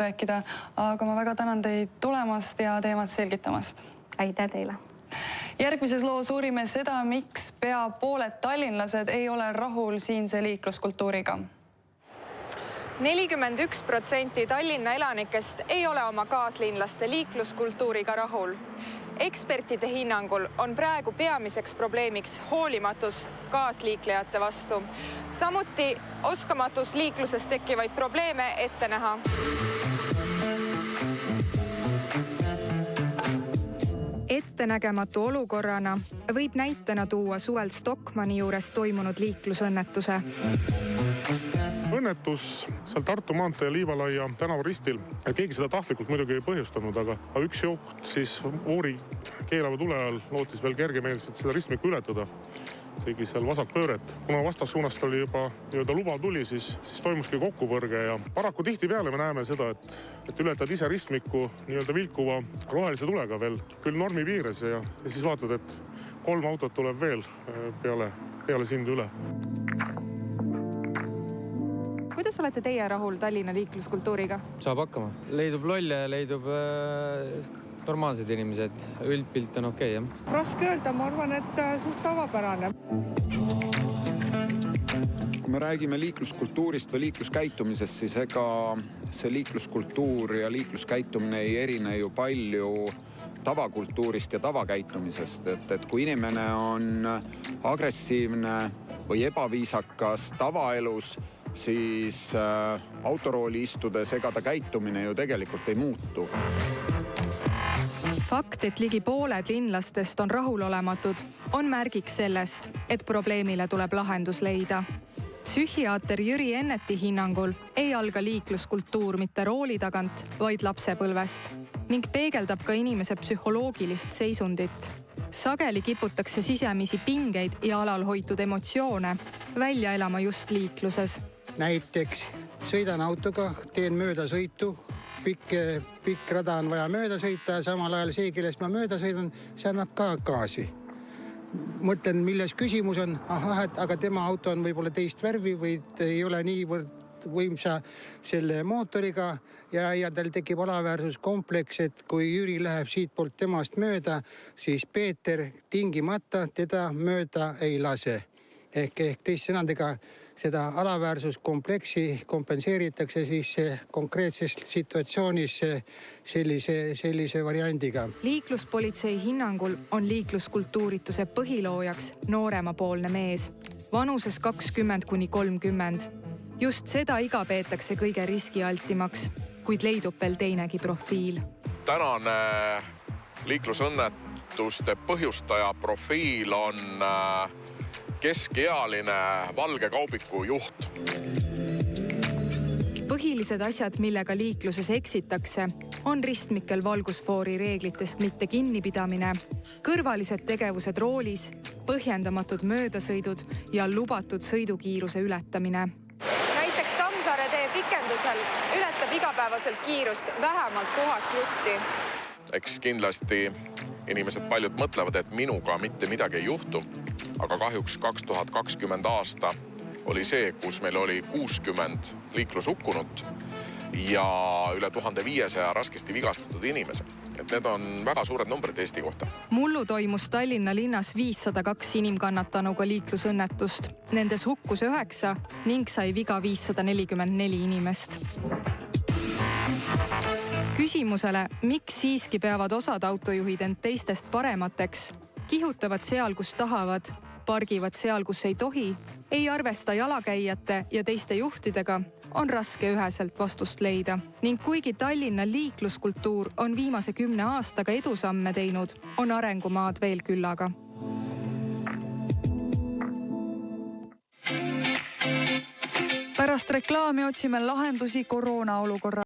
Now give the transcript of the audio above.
rääkida, aga ma väga tänan teid tulemast ja teemat selgitamast. Aitäh teile! Järgmises loos uurime seda, miks pea pooled tallinlased ei ole rahul siinse liikluskultuuriga. 41% Tallinna elanikest ei ole oma kaaslinlaste liikluskultuuriga rahul. Ekspertide hinnangul on praegu peamiseks probleemiks hoolimatus kaasliiklejate vastu. Samuti oskamatus liikluses tekkivaid probleeme ette näha. Ettenägematu olukorrana võib näitena tuua suvel Stockmanni juures toimunud liiklusõnnetuse. Õnnetus seal Tartu maantee Liivalaia tänavaristil. Keegi seda tahtlikult muidugi ei põhjustanud, aga üks juht siis voori keelava tule all lootis veel kergemeelselt seda ristmikku ületada. Tegi seal vasakpööret. Kuna vastassuunast oli juba lubav tuli, siis toimuski kokkupõrge ja paraku tihtipeale me näeme seda, et ületad ise ristmikku vilkuva rohelise tulega veel küll normi piires ja siis vaatad, et 3 autot tuleb veel peale sind üle. Kuidas olete teie rahul Tallinna liikluskultuuriga? Saab hakkama. Leidub lolle ja leidub normaalsed inimesed. Üldpilt on okei, jah? Raske öelda, ma arvan, et suht tavapärane. Kui me räägime liikluskultuurist või liikluskäitumisest, siis ega see liikluskultuur ja liikluskäitumine ei erine ju palju tavakultuurist ja tavakäitumisest. Et kui inimene on agressiivne või ebaviisakas tavaelus, siis autorooli istudes ega ta käitumine ju tegelikult ei muutu. Fakt, et ligi pooled linlastest on rahulolematud, on märgiks sellest, et probleemile tuleb lahendus leida. Psühhiaater Jüri Enneti hinnangul ei alga liikluskultuur mitte rooli tagant, vaid lapsepõlvest ning peegeldab ka inimese psühholoogilist seisundit. Sageli kiputakse sisemisi pingeid ja alalhoitud emotsioone välja elama just liikluses. Näiteks sõidan autoga, teen mööda sõitu, pikk rada on vaja mööda sõita ja samal ajal see, kellest ma mööda sõidan, see annab ka gaasi. Mõtlen, milles küsimus on, aga tema auto on võib-olla teist värvi või ei ole niivõrd võimsa selle mootoriga ja tal tekib alaväärsuskompleks, et kui Jüri läheb siit poolt temast mööda, siis Peeter tingimata teda mööda ei lase. Ehk teist sõnadega seda alaväärsuskompleksi kompenseeritakse siis konkreetses situatsioonis sellise variandiga. Liikluspolitsei hinnangul on liikluskultuurituse põhiloojaks nooremapoolne mees, vanuses 20–30. Just seda iga peetakse kõige riskialtimaks, kuid leidub veel teinegi profiil. Tänane liiklusõnnetuste põhjustaja profiil on keskealine valge kaubiku juht. Põhilised asjad, millega liikluses eksitakse, on ristmikel valgusfoori reeglitest mitte kinnipidamine, kõrvalised tegevused roolis, põhjendamatud möödasõidud ja lubatud sõidukiiruse ületamine. Näiteks Tammsaare tee pikendusel ületab igapäevaselt kiirust vähemalt 1000 juhti. Eks kindlasti inimesed paljud mõtlevad, et minuga mitte midagi ei juhtu, aga kahjuks 2020 aasta oli see, kus meil oli 60 liiklusukkunut ja üle 1500 raskesti vigastatud inimese. Et need on väga suured numbrid Eesti kohta. Mullu toimus Tallinna linnas 502 inimkannatanuga liiklusõnnetust. Nendes hukkus 9 ning sai viga 544 inimest. Küsimusele, miks siiski peavad osad autojuhid end teistest paremateks, kihutavad seal, kus tahavad, pargivad seal, kus ei tohi, ei arvesta jalakäijate ja teiste juhtidega, on raske üheselt vastust leida. Ning kuigi Tallinna liikluskultuur on viimase 10 aastaga edusamme teinud, on arengumaad veel küllaga. Pärast reklaami otsime lahendusi koroonaolukorra